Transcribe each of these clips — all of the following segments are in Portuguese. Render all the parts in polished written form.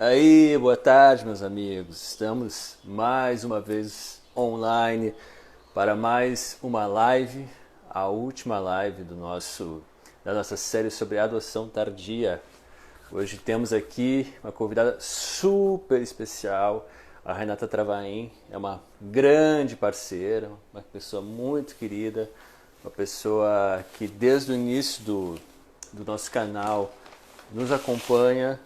Aí, boa tarde, meus amigos. Estamos mais uma vez online para mais uma live, a última live da nossa série sobre adoção tardia. Hoje temos aqui uma convidada super especial, a Renata Travaim. É uma grande parceira, uma pessoa muito querida, uma pessoa que desde o início do nosso canal nos acompanha,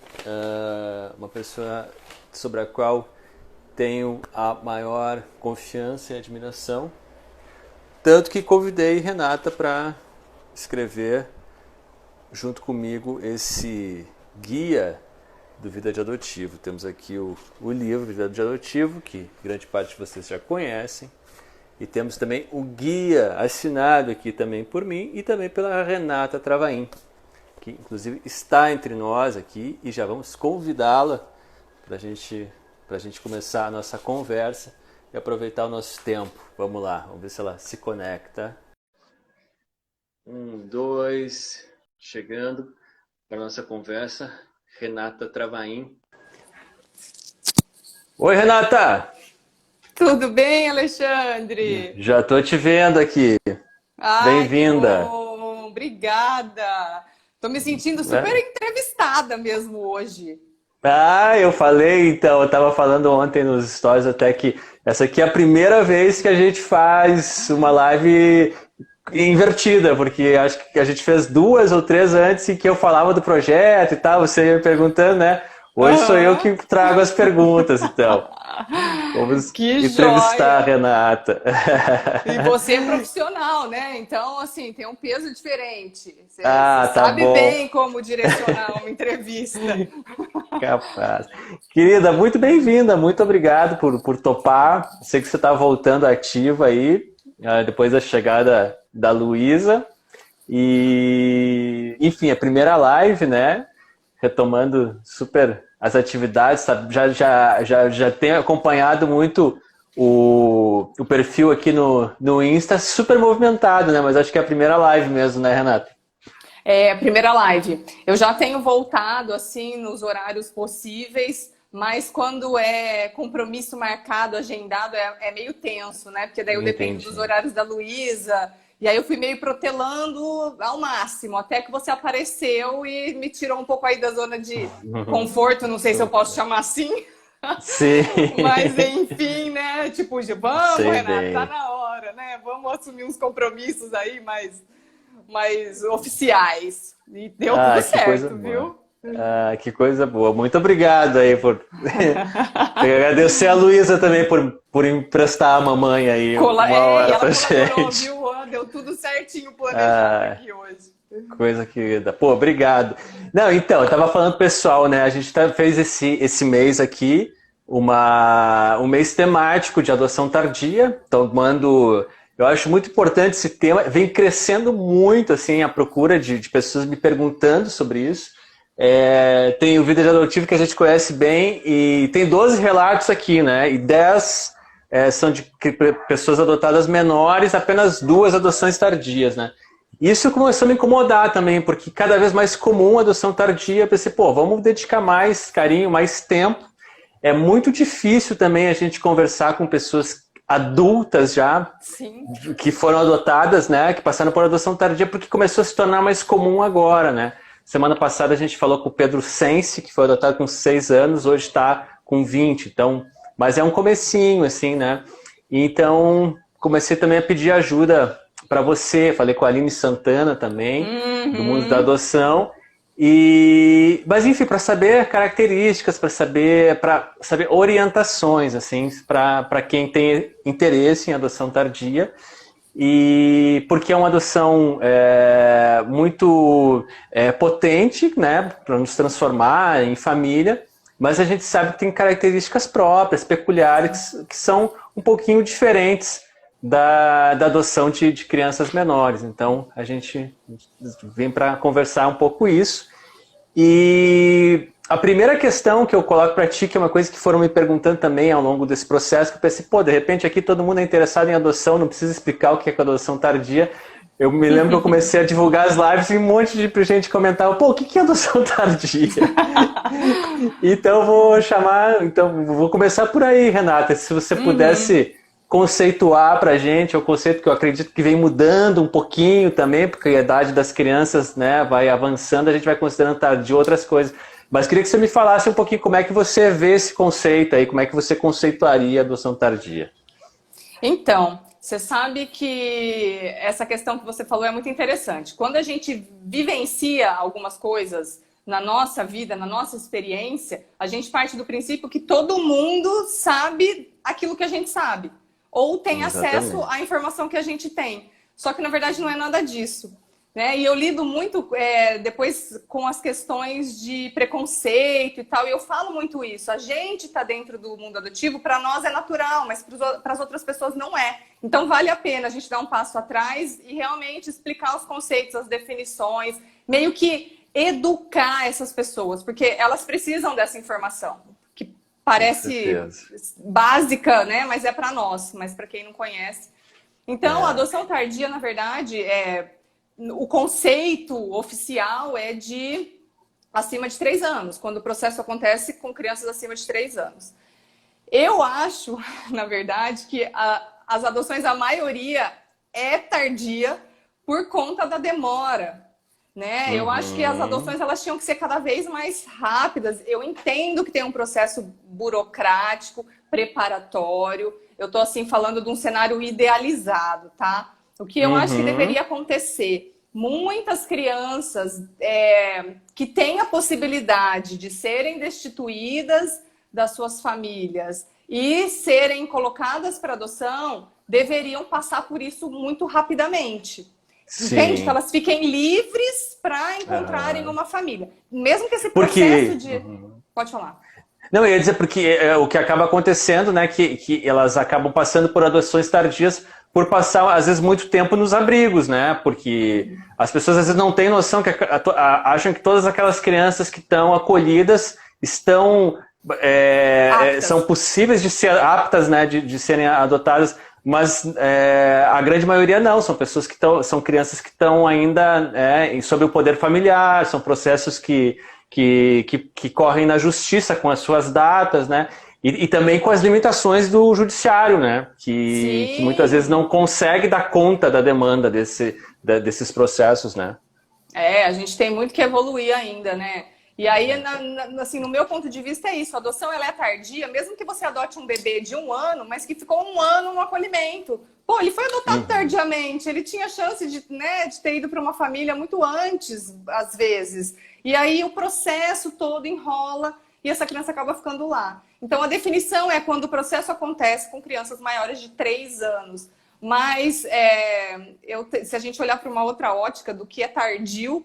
uma pessoa sobre a qual tenho a maior confiança e admiração, tanto que convidei Renata para escrever junto comigo esse guia do Vida de Adotivo. Temos aqui o livro Vida de Adotivo, que grande parte de vocês já conhecem, e temos também o guia assinado aqui também por mim e também pela Renata Travaim, que inclusive está entre nós aqui, e já vamos convidá-la para a gente começar a nossa conversa e aproveitar o nosso tempo. Vamos lá, vamos ver se ela se conecta. 1, 2, chegando para a nossa conversa, Renata Travaim. Oi, Renata! Tudo bem, Alexandre? Já estou te vendo aqui. Ai, que Bem-vinda. bom, obrigada. Tô me sentindo super entrevistada mesmo hoje. Eu falei, então, eu estava falando ontem nos stories até que essa aqui é a primeira vez que a gente faz uma live invertida, porque acho que a gente fez 2 ou 3 antes e que eu falava do projeto e tal, você ia me perguntando, né? Hoje sou eu que trago as perguntas, então. Vamos Que entrevistar a joia! Renata. E você é profissional, né? Então, assim, tem um peso diferente. Você Tá sabe bom. bem como direcionar uma entrevista. Capaz. Querida, muito bem-vinda, muito obrigado por topar. Sei que você está voltando ativa aí, depois da chegada da Luísa. E, enfim, a primeira live, né? Retomando super as atividades, sabe? Já tenho acompanhado muito o perfil aqui no Insta, super movimentado, né? Mas acho que é a primeira live mesmo, né, Renata? É a primeira live. Eu já tenho voltado assim nos horários possíveis, mas quando é compromisso marcado, agendado, é meio tenso, né? Porque daí eu dependo Entendi. dos horários da Luísa. E aí eu fui meio protelando ao máximo, até que você apareceu e me tirou um pouco aí da zona de conforto, não sei se eu posso chamar assim. Sim, Mas enfim, né? Tipo, vamos, sei Renato, tá bem. na hora, né? Vamos assumir uns compromissos aí mais oficiais. E deu tudo Que coisa certo, boa. viu? Que coisa boa. Muito obrigado aí por. Tenho que agradecer a Luísa também por emprestar a mamãe aí uma E hora ela pra colaborou, gente. viu? Ó, deu tudo certinho planejado Ah, aqui hoje. coisa querida. Pô, obrigado. Não, então, eu tava falando pro pessoal, né? A gente fez esse mês aqui um mês temático de adoção tardia. Então, eu acho muito importante esse tema. Vem crescendo muito, assim, a procura de pessoas me perguntando sobre isso. Tem o Vida de Adotivo que a gente conhece bem e tem 12 relatos aqui, né? E 10 são de pessoas adotadas menores, apenas 2 adoções tardias, né? Isso começou a me incomodar também, porque cada vez mais comum a adoção tardia. Eu pensei, pô, vamos dedicar mais carinho, mais tempo. É muito difícil também a gente conversar com pessoas adultas já, Sim. que foram adotadas, né, que passaram por adoção tardia, porque começou a se tornar mais comum agora, né? Semana passada a gente falou com o Pedro Sense, que foi adotado com 6 anos, hoje está com 20, então, mas é um comecinho, assim, né? Então, comecei também a pedir ajuda para você, falei com a Aline Santana também, do mundo da Uhum. adoção, mas enfim, para saber características, para saber orientações, assim, para quem tem interesse em adoção tardia. E porque é uma adoção muito potente, né, para nos transformar em família, mas a gente sabe que tem características próprias, peculiares, que são um pouquinho diferentes da adoção de crianças menores. Então, a gente vem para conversar um pouco isso. E a primeira questão que eu coloco para ti, que é uma coisa que foram me perguntando também ao longo desse processo, que eu pensei, pô, de repente aqui todo mundo é interessado em adoção, não precisa explicar o que é adoção tardia. Eu me lembro que eu comecei a divulgar as lives e um monte de gente comentava, pô, o que é adoção tardia? Então vou começar por aí, Renata. Se você pudesse conceituar pra gente, é um conceito que eu acredito que vem mudando um pouquinho também, porque a idade das crianças, né, vai avançando, a gente vai considerando tardio outras coisas. Mas queria que você me falasse um pouquinho como é que você vê esse conceito aí, como é que você conceituaria a adoção tardia. Então, você sabe que essa questão que você falou é muito interessante. Quando a gente vivencia algumas coisas na nossa vida, na nossa experiência, a gente parte do princípio que todo mundo sabe aquilo que a gente sabe, ou tem acesso à informação que a gente tem. Só que, na verdade, não é nada disso. Né? E eu lido muito depois com as questões de preconceito e tal, e eu falo muito isso. A gente está dentro do mundo adotivo, para nós é natural, mas para as outras pessoas não é. Então vale a pena a gente dar um passo atrás e realmente explicar os conceitos, as definições, meio que educar essas pessoas, porque elas precisam dessa informação, que parece básica, né? Mas é para nós, mas para quem não conhece. Então, a adoção tardia, na verdade, o conceito oficial é de acima de 3 anos, quando o processo acontece com crianças acima de 3 anos. Eu acho, na verdade, que as adoções, a maioria é tardia por conta da demora, né? Eu acho que as adoções elas tinham que ser cada vez mais rápidas. Eu entendo que tem um processo burocrático, preparatório. Eu tô assim falando de um cenário idealizado, tá? O que eu acho que deveria acontecer? Muitas crianças que têm a possibilidade de serem destituídas das suas famílias e serem colocadas para adoção deveriam passar por isso muito rapidamente. Sim. Entende? Que elas fiquem livres para encontrarem uma família. Mesmo que esse processo de... Pode falar. Não, eu ia dizer porque o que acaba acontecendo, né, que elas acabam passando por adoções tardias por passar, às vezes, muito tempo nos abrigos, né? Porque as pessoas, às vezes, não têm noção, acham que todas aquelas crianças que estão acolhidas estão... são possíveis de ser aptas, né, de serem adotadas, mas a grande maioria não, são pessoas que são crianças que estão ainda sob o poder familiar, são processos que correm na justiça com as suas datas, né? E também com as limitações do judiciário, né? Que muitas vezes não consegue dar conta da demanda desses processos, né? A gente tem muito que evoluir ainda, né? E aí, assim, no meu ponto de vista é isso, a adoção ela é tardia, mesmo que você adote um bebê de 1 ano, mas que ficou 1 ano no acolhimento. Pô, ele foi adotado tardiamente, ele tinha chance de ter ido para uma família muito antes, às vezes. E aí o processo todo enrola e essa criança acaba ficando lá. Então a definição é quando o processo acontece com crianças maiores de 3 anos. Mas se a gente olhar para uma outra ótica do que é tardio,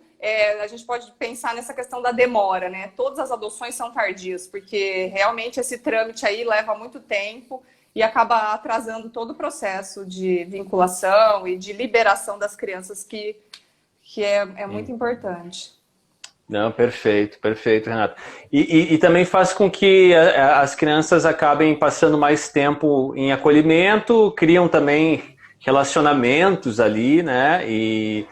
a gente pode pensar nessa questão da demora, né? Todas as adoções são tardias, porque realmente esse trâmite aí leva muito tempo e acaba atrasando todo o processo de vinculação e de liberação das crianças, que é muito importante. Não, perfeito, Renato. E também faz com que as crianças acabem passando mais tempo em acolhimento, criam também relacionamentos ali, né? E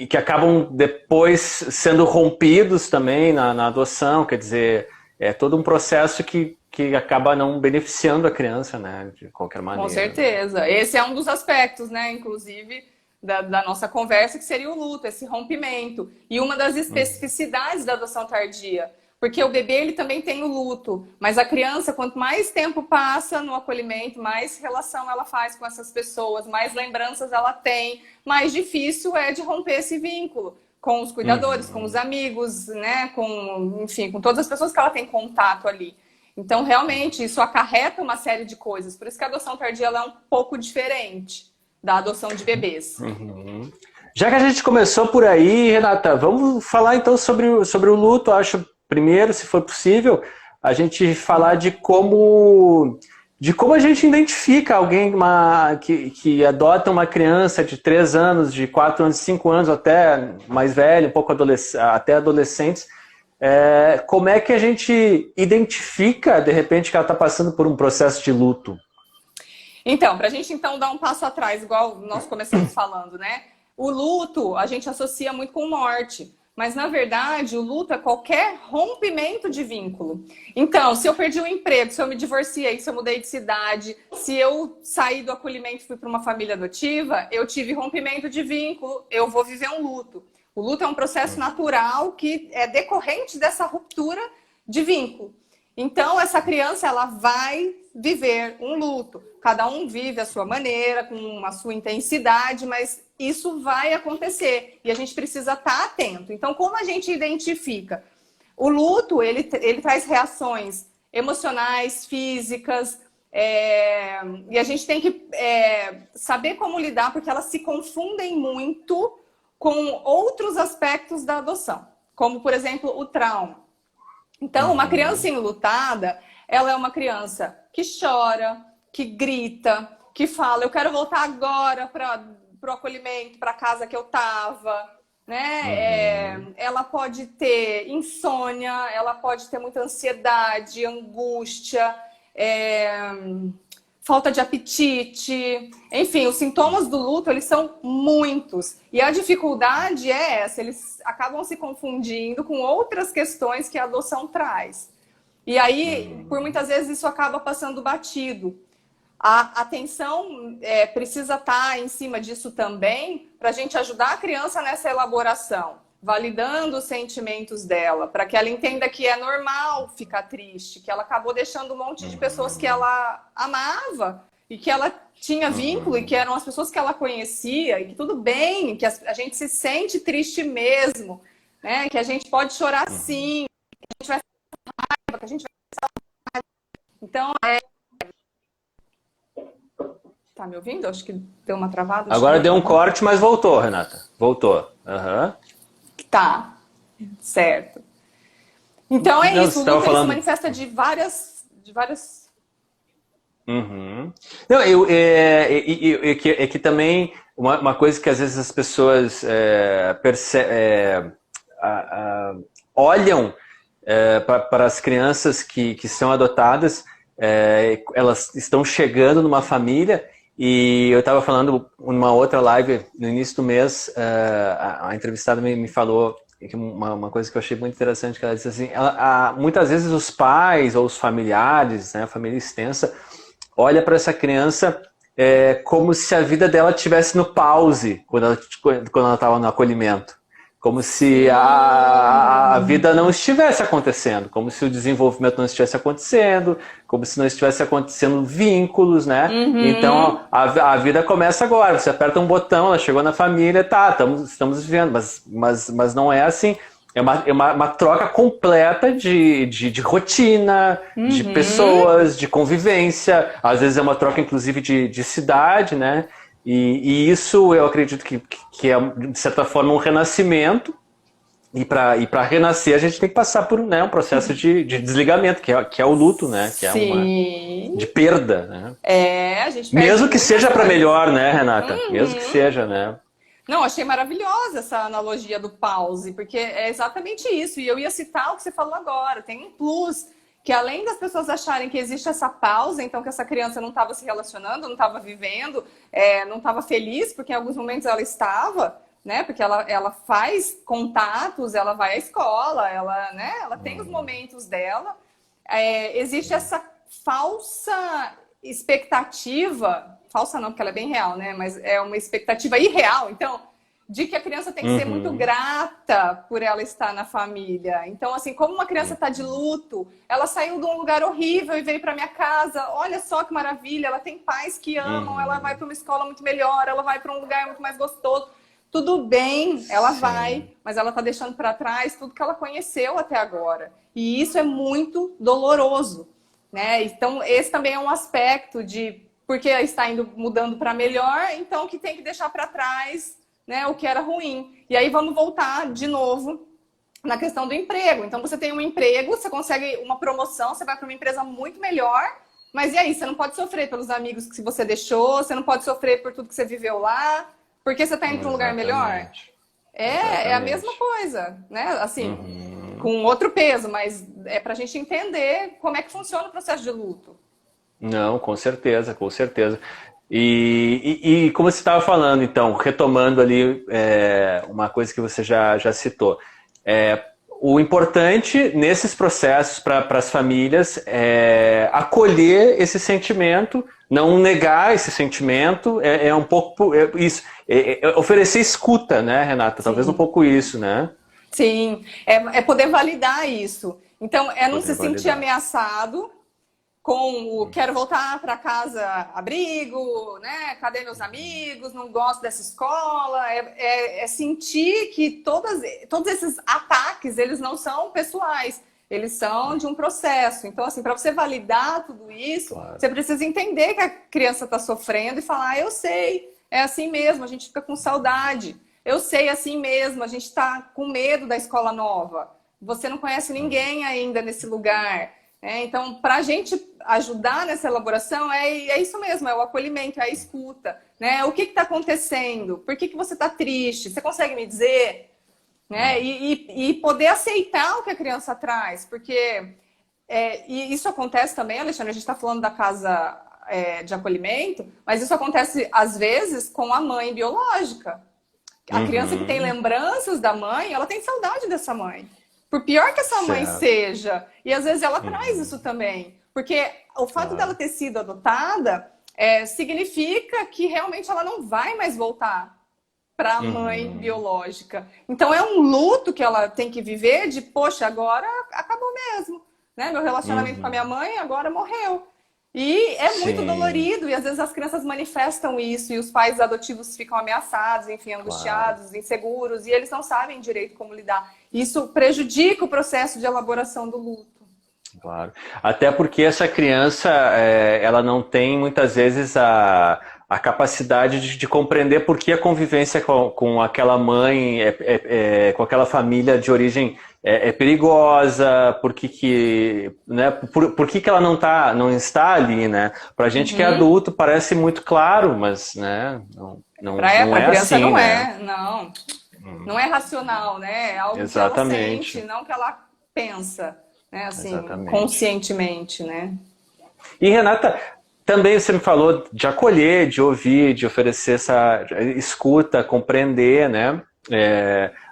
que acabam depois sendo rompidos também na adoção, quer dizer, é todo um processo que acaba não beneficiando a criança, né? De qualquer maneira. Com certeza. Esse é um dos aspectos, né? Inclusive... Da nossa conversa, que seria o luto, esse rompimento. E uma das especificidades da adoção tardia, porque o bebê ele também tem o luto, mas a criança, quanto mais tempo passa no acolhimento, mais relação ela faz com essas pessoas, mais lembranças ela tem, mais difícil é de romper esse vínculo com os cuidadores, com os amigos, né? Enfim, com todas as pessoas que ela tem contato ali. Então, realmente, isso acarreta uma série de coisas. Por isso que a adoção tardia ela é um pouco diferente da adoção de bebês. Já que a gente começou por aí, Renata, vamos falar então sobre o luto. Acho, primeiro, se for possível, a gente falar de como a gente identifica alguém que adota uma criança de 3 anos, de 4 anos, 5 anos, até mais velho, um pouco até adolescentes. Como é que a gente identifica, de repente, que ela está passando por um processo de luto? Então, para a gente então dar um passo atrás, igual nós começamos falando, né? O luto a gente associa muito com morte, mas na verdade o luto é qualquer rompimento de vínculo. Então, se eu perdi o emprego, se eu me divorciei, se eu mudei de cidade, se eu saí do acolhimento e fui para uma família adotiva, eu tive rompimento de vínculo, eu vou viver um luto. O luto é um processo natural que é decorrente dessa ruptura de vínculo. Então, essa criança ela vai viver um luto. Cada um vive a sua maneira, com a sua intensidade, mas isso vai acontecer e a gente precisa estar atento. Então, como a gente identifica? O luto, ele traz reações emocionais, físicas, e a gente tem que saber como lidar, porque elas se confundem muito com outros aspectos da adoção, como, por exemplo, o trauma. Então, uma criança enlutada, ela é uma criança que chora, que grita, que fala, eu quero voltar agora para o acolhimento, para a casa que eu estava, né? Ela pode ter insônia, ela pode ter muita ansiedade, angústia, falta de apetite, enfim, os sintomas do luto, eles são muitos. E a dificuldade é essa, eles acabam se confundindo com outras questões que a adoção traz. E aí, por muitas vezes, isso acaba passando batido. A atenção precisa estar em cima disso também, para a gente ajudar a criança nessa elaboração, validando os sentimentos dela, para que ela entenda que é normal ficar triste, que ela acabou deixando um monte de pessoas que ela amava e que ela tinha vínculo e que eram as pessoas que ela conhecia, e que tudo bem, que a gente se sente triste mesmo, né? Que a gente pode chorar sim, que a gente vai ficar raiva, que a gente vai... Então, tá me ouvindo? Acho que deu uma travada. Agora deu um corte, mas voltou, Renata. Voltou. Tá, certo. Então é isso, o luto falando... se manifesta de várias... Não, é que também uma coisa que às vezes as pessoas olham para as crianças que são adotadas, elas estão chegando numa família. E eu estava falando numa outra live no início do mês, a entrevistada me falou uma coisa que eu achei muito interessante, que ela disse assim, muitas vezes os pais ou os familiares, né, a família extensa, olha para essa criança como se a vida dela estivesse no pause quando ela estava no acolhimento. Como se a vida não estivesse acontecendo, como se o desenvolvimento não estivesse acontecendo, como se não estivesse acontecendo vínculos, né? Então, a vida começa agora, você aperta um botão, ela chegou na família, tá, estamos vivendo, mas não é assim. É uma troca completa de rotina, de pessoas, de convivência, às vezes é uma troca inclusive de cidade, né? E isso eu acredito que é, de certa forma, um renascimento. E para renascer, a gente tem que passar por um processo de desligamento, que é o luto, né? Que é de perda. Né? A gente perde mesmo que seja para melhor, né, Renata? Mesmo que seja, né? Não, achei maravilhosa essa analogia do pause, porque é exatamente isso. E eu ia citar o que você falou agora. Tem um plus, que além das pessoas acharem que existe essa pausa, então que essa criança não estava se relacionando, não estava vivendo, não estava feliz, porque em alguns momentos ela estava, né? Porque ela faz contatos, ela vai à escola, ela tem os momentos dela. Existe essa falsa expectativa, falsa não, porque ela é bem real, né? Mas é uma expectativa irreal, então, de que a criança tem que ser muito grata por ela estar na família. Então, assim, como uma criança está de luto, ela saiu de um lugar horrível e veio para minha casa, olha só que maravilha, ela tem pais que amam, ela vai para uma escola muito melhor, ela vai para um lugar muito mais gostoso. Tudo bem, ela vai, mas ela está deixando para trás tudo que ela conheceu até agora. E isso é muito doloroso, né? Então, esse também é um aspecto de porque está mudando para melhor, então que tem que deixar para trás, né, o que era ruim. E aí vamos voltar de novo na questão do emprego. Então você tem um emprego, você consegue uma promoção, você vai para uma empresa muito melhor, mas e aí? Você não pode sofrer pelos amigos que você deixou, você não pode sofrer por tudo que você viveu lá, porque você está indo para um lugar melhor. É a mesma coisa, né? Assim, com outro peso, mas é para a gente entender como é que funciona o processo de luto. Não, com certeza, com certeza. E como você estava falando, então, retomando ali uma coisa que você já citou, o importante nesses processos para as famílias é acolher esse sentimento, não negar esse sentimento, um pouco isso, oferecer escuta, né, Renata? Talvez um Sim. pouco isso, né? Sim, é poder validar isso. Então, é não Poder se sentir validar. ameaçado com o quero voltar para casa abrigo, né? Cadê meus amigos? Não gosto dessa escola. É sentir que todos esses ataques, eles não são pessoais, eles são de um processo. Então, assim, para você validar tudo isso, Claro. você precisa entender que a criança está sofrendo e falar, eu sei, é assim mesmo, a gente fica com saudade. Eu sei, é assim mesmo, a gente está com medo da escola nova. Você não conhece ninguém ainda nesse lugar. Então, para a gente ajudar nessa elaboração, é isso mesmo, é o acolhimento, é a escuta. Né? O que está acontecendo? Por que você está triste? Você consegue me dizer? Né? E poder aceitar o que a criança traz, porque e isso acontece também, Alexandre, a gente está falando da casa de acolhimento, mas isso acontece às vezes com a mãe biológica. A criança que tem lembranças da mãe, ela tem saudade dessa mãe. Por pior que essa mãe seja, e às vezes ela traz isso também, porque o fato dela ter sido adotada significa que realmente ela não vai mais voltar para a mãe biológica. Então é um luto que ela tem que viver de, poxa, agora acabou mesmo, né? Meu relacionamento com a minha mãe agora morreu. E é muito dolorido, e às vezes as crianças manifestam isso, e os pais adotivos ficam ameaçados, enfim, angustiados, inseguros, e eles não sabem direito como lidar. Isso prejudica o processo de elaboração do luto. Claro. Até porque essa criança, ela não tem muitas vezes a capacidade de compreender por que a convivência com aquela mãe, com aquela família de origem é perigosa, por que ela não está ali, né? Pra gente que é adulto parece muito claro, mas né, não Pra é criança assim, não né? não é racional, né? É algo que ela sente, não que ela pensa, né? Assim, conscientemente, né? E Renata, também você me falou de acolher, de ouvir, de oferecer essa escuta, compreender, né?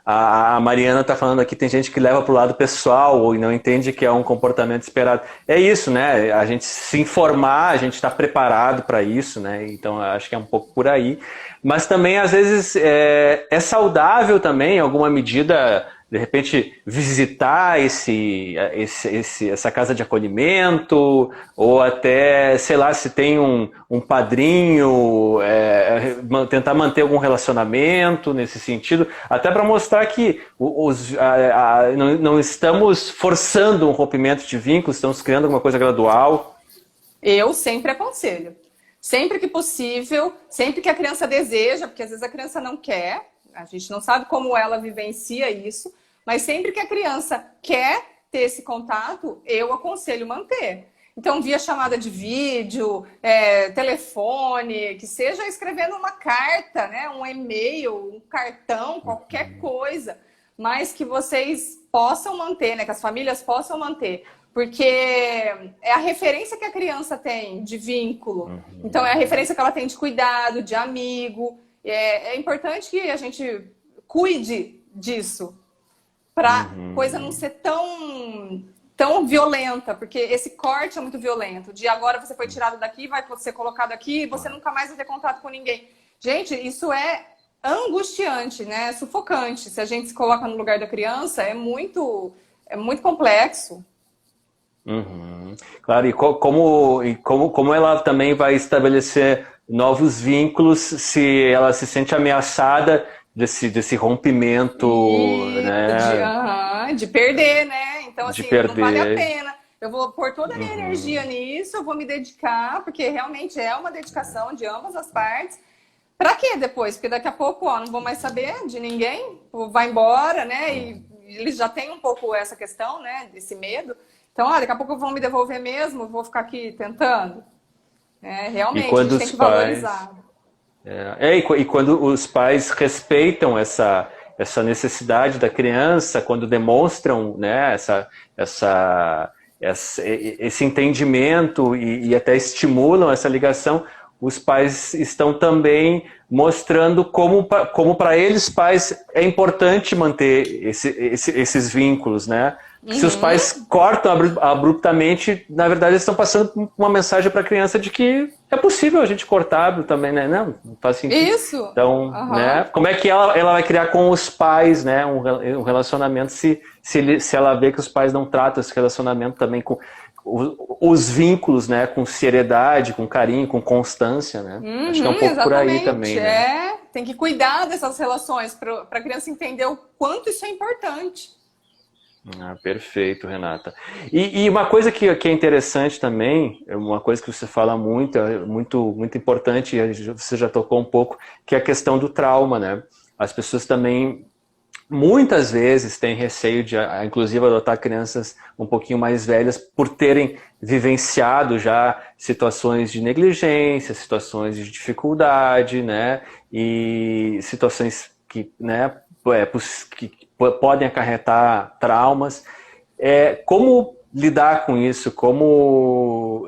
A Mariana está falando aqui, tem gente que leva para o lado pessoal ou não entende que é um comportamento esperado. É isso, né? A gente se informar, a gente está preparado para isso, né? Então acho que é um pouco por aí. Mas também, às vezes, é saudável também, em alguma medida, de repente, visitar essa casa de acolhimento, ou até, sei lá, se tem um padrinho, tentar manter algum relacionamento nesse sentido, até para mostrar que não estamos forçando um rompimento de vínculos, estamos criando alguma coisa gradual. Eu sempre aconselho. Sempre que possível, sempre que a criança deseja, porque às vezes a criança não quer, a gente não sabe como ela vivencia isso, mas sempre que a criança quer ter esse contato, eu aconselho manter. Então, via chamada de vídeo, telefone, que seja escrevendo uma carta, né, um e-mail, um cartão, qualquer coisa, mas que vocês possam manter, né, que as famílias possam manter. Porque é a referência que a criança tem de vínculo. Então, é a referência que ela tem de cuidado, de amigo. É importante que a gente cuide disso, para coisa não ser tão violenta, porque esse corte é muito violento. De agora você foi tirado daqui, vai ser colocado aqui, e você nunca mais vai ter contato com ninguém. Gente, isso é angustiante, né? É sufocante. Se a gente se coloca no lugar da criança, é muito complexo. Claro, e como ela também vai estabelecer novos vínculos se ela se sente ameaçada desse rompimento, né? De perder, né? Então, assim, não vale a perder. pena. Eu vou pôr toda a minha energia nisso, eu vou me dedicar, porque realmente é uma dedicação de ambas as partes. Pra quê depois? Porque daqui a pouco, não vou mais saber de ninguém, vai embora, né? E eles já têm um pouco essa questão, né? Desse medo. Então, daqui a pouco vão me devolver mesmo, vou ficar aqui tentando. Realmente, a gente tem que valorizar. E quando os pais respeitam essa necessidade da criança, quando demonstram, né, esse entendimento e até estimulam essa ligação, os pais estão também mostrando como para eles, pais, é importante manter esses vínculos, né? Se os pais cortam abruptamente, na verdade eles estão passando uma mensagem para a criança de que é possível a gente cortar abruptamente, né? Não faz sentido. Isso. Então, né? Como é que ela vai criar com os pais, né? Um relacionamento se ela vê que os pais não tratam esse relacionamento também com os vínculos, né? Com seriedade, com carinho, com constância, né? Acho que é um pouco por aí também, né? Tem que cuidar dessas relações para a criança entender o quanto isso é importante. Perfeito, Renata. E uma coisa que é interessante também, uma coisa que você fala muito, muito importante, você já tocou um pouco, que é a questão do trauma, né? As pessoas também, muitas vezes, têm receio de, inclusive, adotar crianças um pouquinho mais velhas por terem vivenciado já situações de negligência, situações de dificuldade, né? E situações que, né, que podem acarretar traumas. Como lidar com isso? Como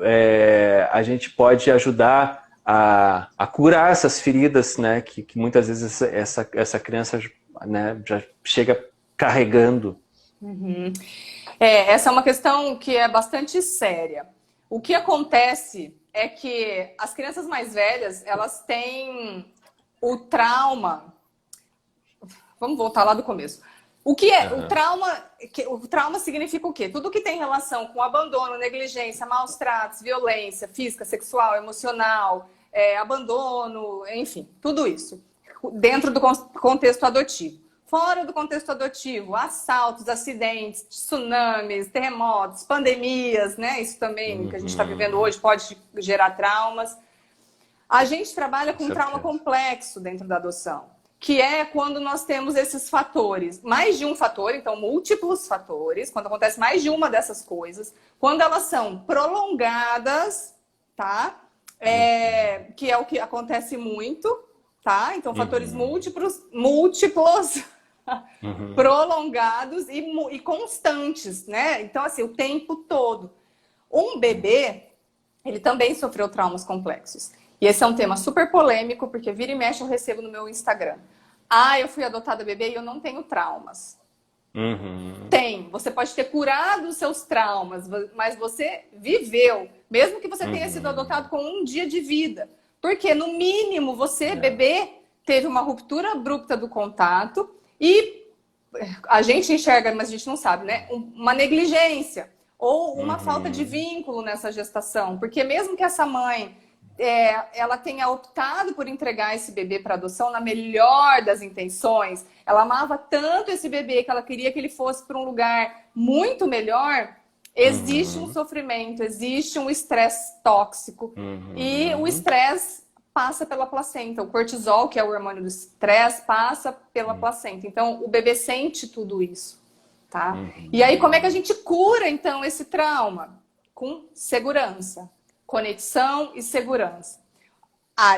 a gente pode ajudar a curar essas feridas, né, que muitas vezes essa criança, né, já chega carregando? Essa é uma questão que é bastante séria. O que acontece é que as crianças mais velhas, elas têm o trauma. Vamos voltar lá do começo. O que é o trauma? O trauma significa o quê? Tudo que tem relação com abandono, negligência, maus tratos, violência física, sexual, emocional, abandono, enfim, tudo isso dentro do contexto adotivo. Fora do contexto adotivo, assaltos, acidentes, tsunamis, terremotos, pandemias, né? Isso também que a gente está vivendo hoje pode gerar traumas. A gente trabalha com trauma complexo dentro da adoção, que é quando nós temos esses fatores, mais de um fator, então múltiplos fatores, quando acontece mais de uma dessas coisas, quando elas são prolongadas, tá? Que é o que acontece muito, tá? Então, fatores múltiplos, prolongados e constantes, né? Então, assim, o tempo todo. Um bebê, ele também sofreu traumas complexos. E esse é um tema super polêmico, porque vira e mexe eu recebo no meu Instagram. Eu fui adotada bebê e eu não tenho traumas. Tem. Você pode ter curado os seus traumas, mas você viveu. Mesmo que você tenha sido adotado com um dia de vida. Porque, no mínimo, você, bebê, teve uma ruptura abrupta do contato e a gente enxerga, mas a gente não sabe, né? Uma negligência ou uma falta de vínculo nessa gestação. Porque mesmo que essa mãe ela tenha optado por entregar esse bebê para adoção na melhor das intenções, ela amava tanto esse bebê que ela queria que ele fosse para um lugar muito melhor, existe um sofrimento, existe um estresse tóxico. E o estresse passa pela placenta. O cortisol, que é o hormônio do estresse, passa pela placenta. Então, o bebê sente tudo isso, tá? E aí, como é que a gente cura, então, esse trauma? Com segurança. Conexão e segurança.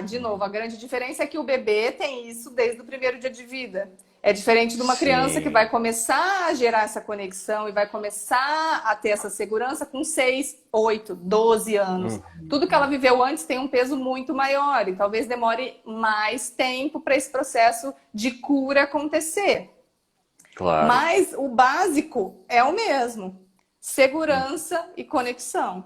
De novo, a grande diferença é que o bebê tem isso desde o primeiro dia de vida. É diferente de uma criança que vai começar a gerar essa conexão e vai começar a ter essa segurança com 6, 8, 12 anos. Tudo que ela viveu antes tem um peso muito maior e talvez demore mais tempo para esse processo de cura acontecer. Claro. Mas o básico é o mesmo. Segurança e conexão.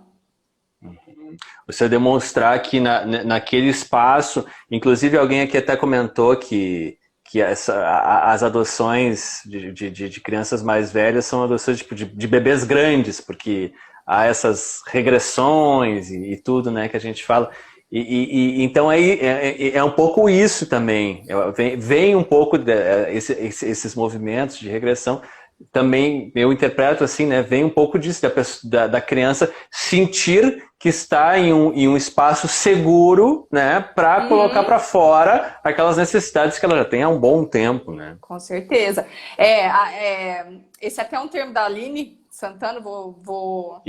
Você demonstrar que naquele espaço, inclusive alguém aqui até comentou que as adoções de crianças mais velhas são adoções de bebês grandes, porque há essas regressões e tudo, né, que a gente fala. Então aí é um pouco isso também. Vem um pouco esses movimentos de regressão. Também eu interpreto assim, né? Vem um pouco disso, da criança sentir que está em um espaço seguro, né? Para colocar para fora aquelas necessidades que ela já tem há um bom tempo, né? Com certeza. Esse até é um termo da Aline Santana, vou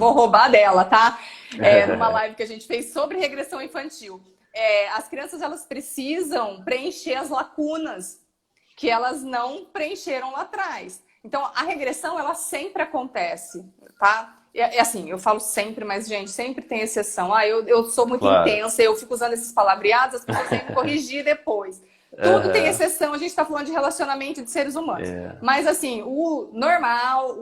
roubar dela, tá? Numa live que a gente fez sobre regressão infantil. As crianças, elas precisam preencher as lacunas que elas não preencheram lá atrás. Então, a regressão, ela sempre acontece, tá? É assim, eu falo sempre, mas, gente, sempre tem exceção. Eu sou muito Claro. intensa, eu fico usando esses palavreados, as pessoas têm que me corrigir depois. Tudo tem Aham. exceção, a gente está falando de relacionamento de seres humanos. É. Mas, assim, o normal,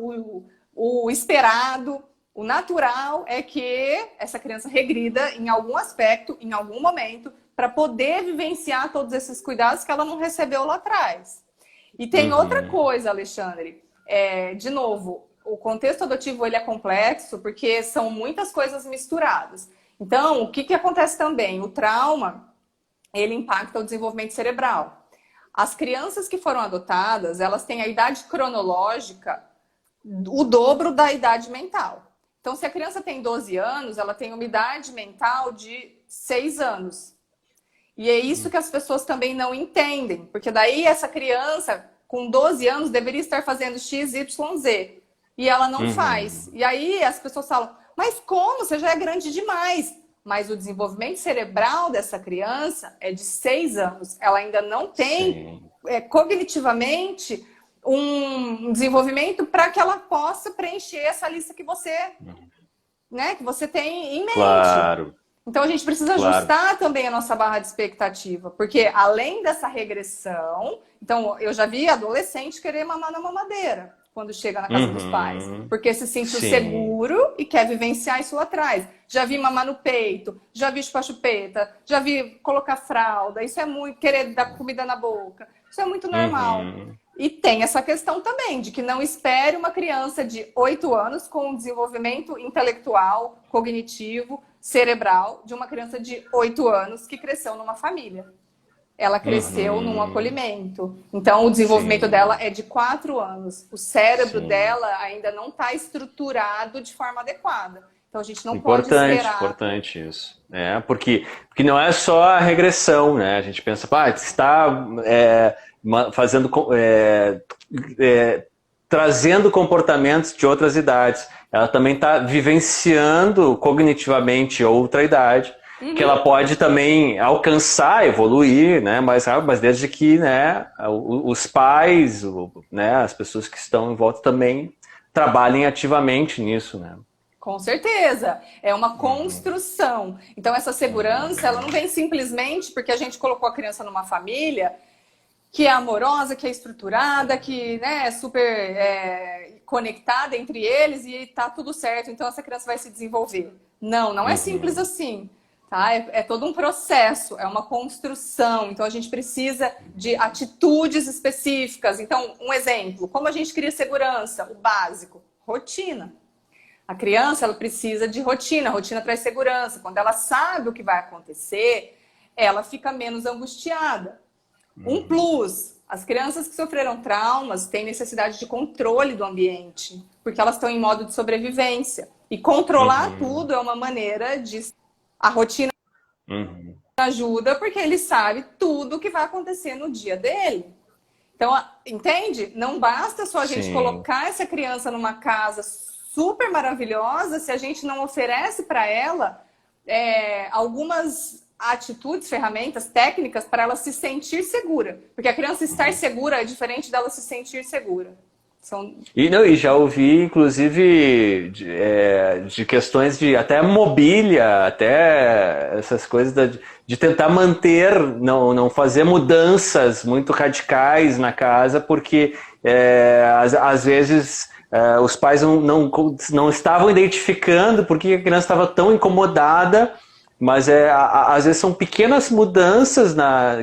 o esperado, o natural é que essa criança regrida em algum aspecto, em algum momento, para poder vivenciar todos esses cuidados que ela não recebeu lá atrás. E tem outra Uhum. coisa, Alexandre. De novo, o contexto adotivo ele é complexo porque são muitas coisas misturadas. Então, o que, que acontece também? O trauma, ele impacta o desenvolvimento cerebral. As crianças que foram adotadas, elas têm a idade cronológica o dobro da idade mental. Então, se a criança tem 12 anos, ela tem uma idade mental de 6 anos. E é isso que as pessoas também não entendem, porque daí essa criança com 12 anos deveria estar fazendo X, Y, Z. E ela não faz. Uhum. E aí as pessoas falam, mas como? Você já é grande demais. Mas o desenvolvimento cerebral dessa criança é de 6 anos. Ela ainda não tem Sim. cognitivamente um desenvolvimento para que ela possa preencher essa lista que você, né, que você tem em mente. Claro, Então a gente precisa claro. ajustar também a nossa barra de expectativa, porque além dessa regressão, então eu já vi adolescente querer mamar na mamadeira quando chega na casa dos pais, Uhum. porque se sentiu Sim. seguro e quer vivenciar isso lá atrás. Já vi mamar no peito, já vi chupar chupeta, já vi colocar fralda, isso é muito, querer dar comida na boca, isso é muito normal. Uhum. E tem essa questão também, de que não espere uma criança de 8 anos com um desenvolvimento intelectual, cognitivo, cerebral, de uma criança de 8 anos que cresceu numa família. Ela cresceu num Uhum. acolhimento. Então, o desenvolvimento dela Sim. é de 4 anos. O cérebro Sim. dela ainda não está estruturado de forma adequada. Então, a gente não pode Importante, esperar. importante isso. Porque não é só a regressão, né? A gente pensa, pá, está fazendo, trazendo comportamentos de outras idades. Ela também está vivenciando cognitivamente outra idade, que Uhum. ela pode também alcançar, evoluir, né? Mas desde que, né, os pais, né, as pessoas que estão em volta também trabalhem ativamente nisso, né? Com certeza, é uma Uhum. construção. Então, essa segurança, ela não Uhum. vem simplesmente porque a gente colocou a criança numa família que é amorosa, que é estruturada, que né, é super conectada entre eles e tá tudo certo, então essa criança vai se desenvolver. Não, não é simples Uhum. assim. Tá? É todo um processo, é uma construção. Então a gente precisa de atitudes específicas. Então, um exemplo, como a gente cria segurança? O básico, rotina. A criança ela precisa de rotina, a rotina traz segurança. Quando ela sabe o que vai acontecer, ela fica menos angustiada. Um Uhum. plus, as crianças que sofreram traumas têm necessidade de controle do ambiente, porque elas estão em modo de sobrevivência. E controlar Uhum. tudo é uma maneira de... A rotina Uhum. ajuda porque ele sabe tudo o que vai acontecer no dia dele. Então, entende? Não basta só a gente Sim. colocar essa criança numa casa super maravilhosa se a gente não oferece para ela algumas atitudes, ferramentas, técnicas para ela se sentir segura. Porque a criança estar Uhum. segura é diferente dela se sentir segura. São... E, não, e já ouvi, inclusive, de questões de até mobília, até essas coisas de tentar manter, não fazer mudanças muito radicais na casa, porque às vezes os pais não estavam identificando por que a criança estava tão incomodada, mas às vezes são pequenas mudanças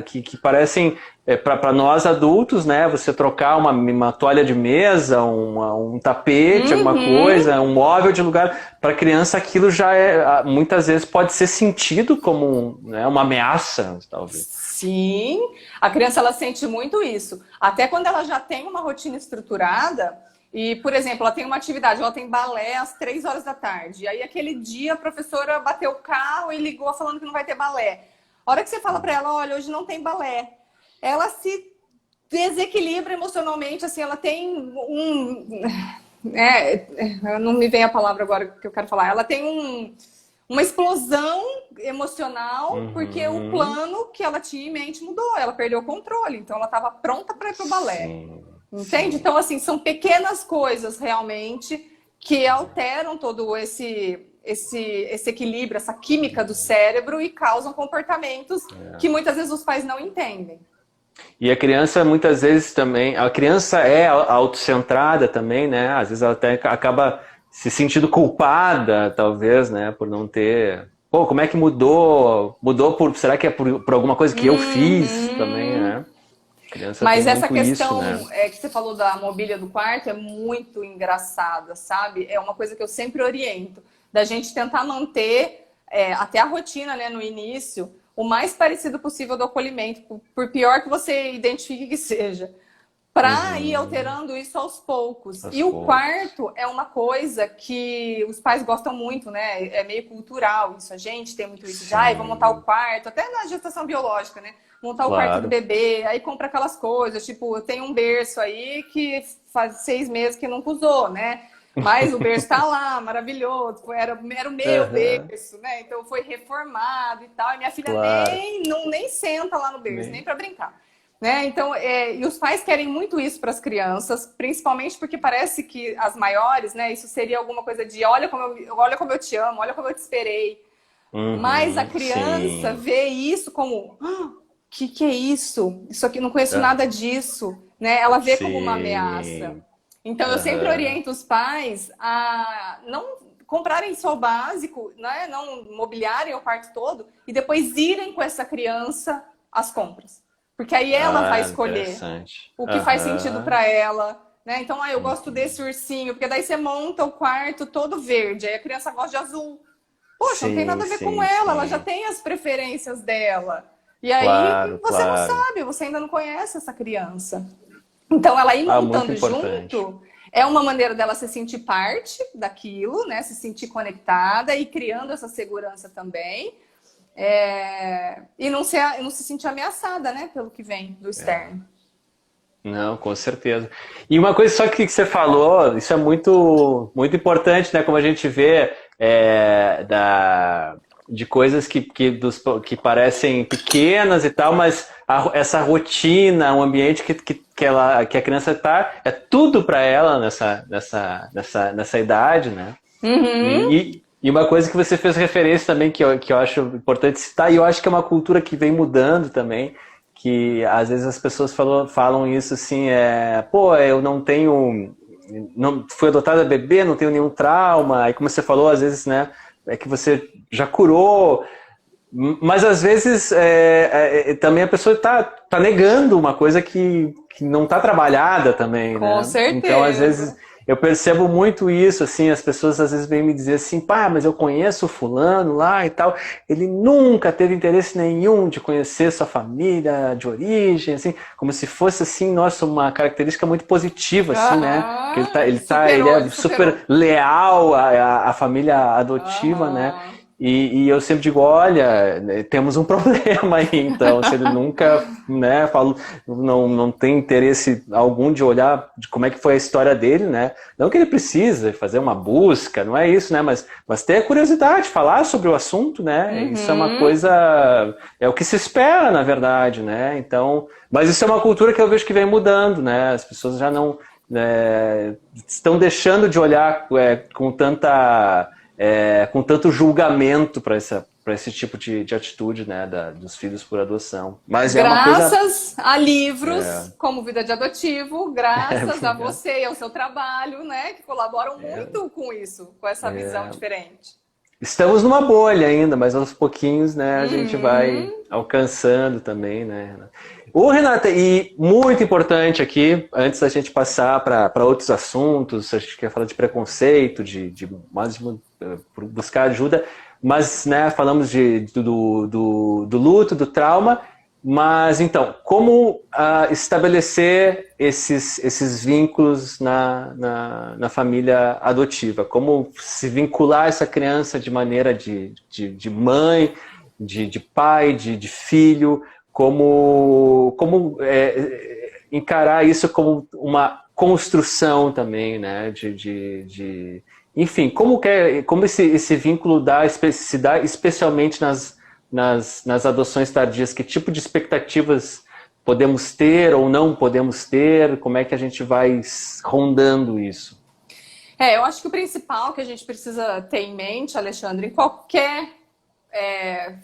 que parecem para nós adultos, né? Você trocar uma toalha de mesa, um tapete, alguma Uhum. coisa, um móvel de lugar, para criança aquilo já muitas vezes pode ser sentido como né, uma ameaça, talvez. Sim, a criança ela sente muito isso. Até quando ela já tem uma rotina estruturada e, por exemplo, ela tem uma atividade, ela tem balé às 3 horas da tarde. E aí aquele dia a professora bateu o carro e ligou falando que não vai ter balé. A hora que você fala para ela, olha, hoje não tem balé, ela se desequilibra emocionalmente, assim, ela tem não me vem a palavra agora que eu quero falar. Ela tem uma explosão emocional porque o Uhum. plano que ela tinha em mente mudou. Ela perdeu o controle. Então ela estava pronta para ir para o balé. Sim. Entende? Então, assim, são pequenas coisas realmente que alteram todo esse equilíbrio, essa química do cérebro e causam comportamentos que muitas vezes os pais não entendem. E a criança muitas vezes também, a criança é autocentrada também, né? Às vezes ela até acaba se sentindo culpada, talvez, né? Por não ter... Pô, como é que mudou? Mudou será que é por alguma coisa que eu fiz também, né? A criança Mas tem essa muito questão isso, né? que você falou da mobília do quarto é muito engraçada, sabe? É uma coisa que eu sempre oriento, da gente tentar manter até a rotina, né, no início, o mais parecido possível do acolhimento, por pior que você identifique que seja, para ir alterando isso aos poucos. O quarto é uma coisa que os pais gostam muito, né? É meio cultural isso. A gente tem muito isso de, vamos montar o quarto, até na gestação biológica, né? Montar o quarto do bebê, aí compra aquelas coisas, tipo, eu tenho um berço aí que faz 6 meses que nunca usou, né? Mas o berço tá lá, maravilhoso, era o meu berço, né? Então foi reformado e tal, e minha filha nem senta lá no berço, nem para brincar. Né? Então, e os pais querem muito isso para as crianças, principalmente porque parece que as maiores, né, isso seria alguma coisa de olha como eu te amo, olha como eu te esperei. Mas a criança vê isso como que é isso? Isso aqui, não conheço nada disso. Né? Ela vê como uma ameaça. Então, eu sempre oriento os pais a não comprarem só o básico, né? Não mobiliarem o quarto todo e depois irem com essa criança às compras. Porque aí ela vai escolher o que faz sentido para ela. Né? Então, eu gosto desse ursinho, porque daí você monta o quarto todo verde, aí a criança gosta de azul. Poxa, não tem nada a ver com ela já tem as preferências dela. E aí você não sabe, você ainda não conhece essa criança. Então, ela ir montando junto é uma maneira dela se sentir parte daquilo, né? Se sentir conectada e criando essa segurança também. E não se sentir ameaçada, né? Pelo que vem do externo. Não, com certeza. E uma coisa só que você falou, isso é muito, muito importante, né? Como a gente vê de coisas que parecem pequenas e tal, mas essa rotina, o ambiente que a criança está, é tudo para ela nessa idade, né? E uma coisa que você fez referência também, que eu acho importante citar, e eu acho que é uma cultura que vem mudando também, que às vezes as pessoas falam isso assim, eu não fui adotada bebê, não tenho nenhum trauma, aí como você falou, às vezes, né, é que você já curou, mas às vezes também a pessoa tá negando uma coisa que não tá trabalhada também, né? Com certeza. Então, às vezes, eu percebo muito isso, assim, as pessoas às vezes vêm me dizer assim, pá, mas eu conheço o fulano lá e tal, ele nunca teve interesse nenhum de conhecer sua família de origem, assim, como se fosse, assim, nossa, uma característica muito positiva, assim, né? Que ele é super leal à família adotiva, né? E eu sempre digo, olha, temos um problema aí, então, se ele nunca, né, não tem interesse algum de olhar de como é que foi a história dele, né, não que ele precisa fazer uma busca, não é isso, né, mas ter a curiosidade, falar sobre o assunto, né, isso é uma coisa, é o que se espera, na verdade, né, então, mas isso é uma cultura que eu vejo que vem mudando, né, as pessoas já não, estão deixando de olhar com tanto julgamento para esse tipo de atitude, né, dos filhos por adoção. Mas graças a livros como Vida de Adotivo, graças a você e ao seu trabalho, né, que colaboram muito com isso, com essa visão diferente. Estamos numa bolha ainda, mas aos pouquinhos, né, a gente vai alcançando também, né. Renata, e muito importante aqui, antes da gente passar para outros assuntos, a gente quer falar de preconceito, de buscar ajuda, mas, né, falamos do luto, do trauma, mas então, como estabelecer esses vínculos na família adotiva? Como se vincular essa criança de maneira de mãe, de pai, de filho? Como encarar isso como uma construção também, né? Enfim, como esse vínculo se dá especialmente nas adoções tardias? Que tipo de expectativas podemos ter ou não podemos ter? Como é que a gente vai rondando isso? Eu acho que o principal que a gente precisa ter em mente, Alexandre, em qualquer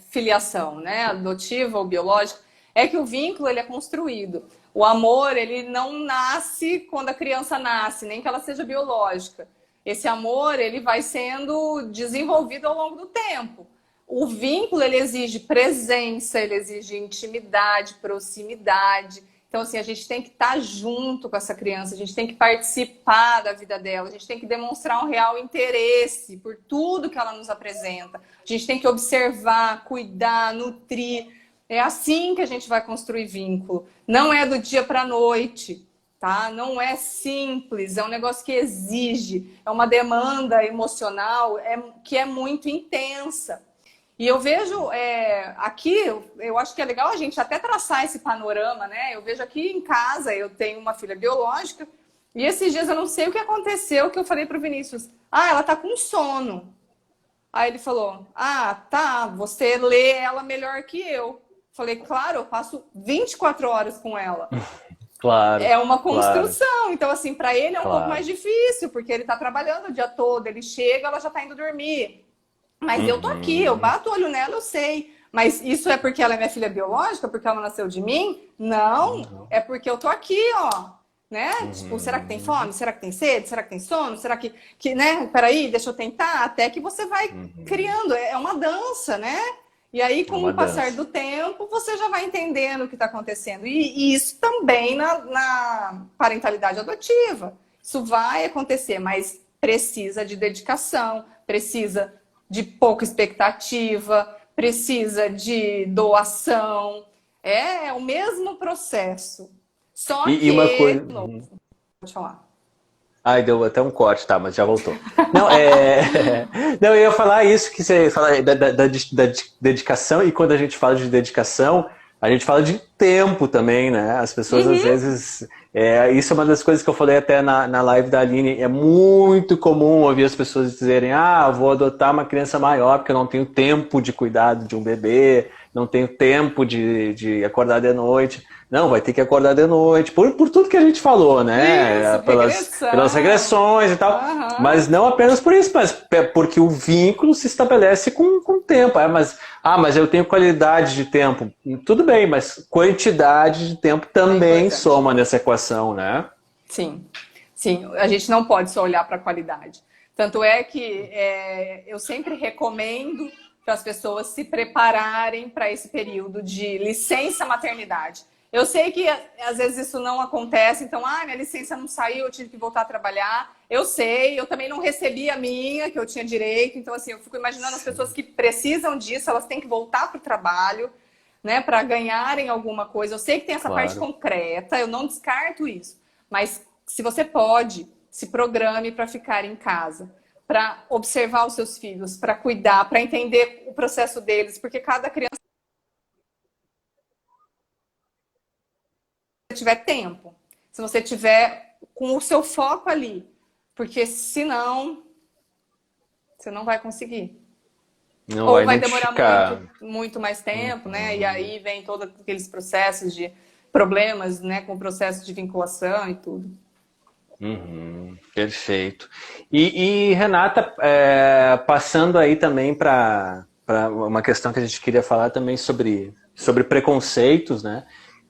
filiação, né, adotiva ou biológica, é que o vínculo ele é construído. O amor ele não nasce quando a criança nasce, nem que ela seja biológica. Esse amor ele vai sendo desenvolvido ao longo do tempo. O vínculo ele exige presença, ele exige intimidade, proximidade. Então, assim, a gente tem que estar junto com essa criança, a gente tem que participar da vida dela, a gente tem que demonstrar um real interesse por tudo que ela nos apresenta. A gente tem que observar, cuidar, nutrir. É assim que a gente vai construir vínculo. Não é do dia para a noite, tá? Não é simples, é um negócio que exige, é uma demanda emocional que é muito intensa. E eu vejo aqui, eu acho que é legal a gente até traçar esse panorama, né? Eu vejo aqui em casa, eu tenho uma filha biológica, e esses dias eu não sei o que aconteceu, que eu falei pro Vinícius, ela tá com sono. Aí ele falou, tá, você lê ela melhor que eu. Falei, claro, eu passo 24 horas com ela. Claro. É uma construção. Claro. Então, assim, para ele é um pouco mais difícil, porque ele tá trabalhando o dia todo, ele chega, ela já tá indo dormir. Mas eu tô aqui, eu bato o olho nela, eu sei. Mas isso é porque ela é minha filha biológica? Porque ela nasceu de mim? Não, é porque eu tô aqui, ó. Né? Tipo, será que tem fome? Será que tem sede? Será que tem sono? Será que né? Peraí, deixa eu tentar. Até que você vai criando. É uma dança, né? E aí, com o passar do tempo, você já vai entendendo o que está acontecendo. E isso também na parentalidade adotiva. Isso vai acontecer, mas precisa de dedicação, precisa de pouca expectativa, precisa de doação. É o mesmo processo. Só que... uma coisa... Pode falar. Ai, deu até um corte, tá, mas já voltou. Não, Não, eu ia falar isso, que você fala da dedicação, e quando a gente fala de dedicação, a gente fala de tempo também, né? As pessoas, às vezes... isso é uma das coisas que eu falei até na live da Aline. É muito comum ouvir as pessoas dizerem, eu vou adotar uma criança maior porque eu não tenho tempo de cuidar de um bebê, não tenho tempo de acordar de noite. Não, vai ter que acordar de noite, por tudo que a gente falou, né? Isso, pelas regressões e tal. Mas não apenas por isso, mas porque o vínculo se estabelece com o tempo. Mas eu tenho qualidade de tempo. Tudo bem, mas quantidade de tempo também soma nessa equação, né? Sim, a gente não pode só olhar para a qualidade. Tanto é que eu sempre recomendo para as pessoas se prepararem para esse período de licença maternidade. Eu sei que às vezes isso não acontece, então, minha licença não saiu, eu tive que voltar a trabalhar. Eu sei, eu também não recebi a minha, que eu tinha direito. Então, assim, eu fico imaginando as pessoas que precisam disso, elas têm que voltar para o trabalho, né, para ganharem alguma coisa. Eu sei que tem essa parte concreta, eu não descarto isso. Mas se você pode, se programe para ficar em casa, para observar os seus filhos, para cuidar, para entender o processo deles, porque cada criança tiver tempo, se você tiver com o seu foco ali, porque senão você não vai conseguir. Ou vai demorar muito mais tempo, né? E aí vem todos aqueles processos de problemas, né? Com o processo de vinculação e tudo. Perfeito. E Renata, passando aí também para uma questão que a gente queria falar também sobre preconceitos, né?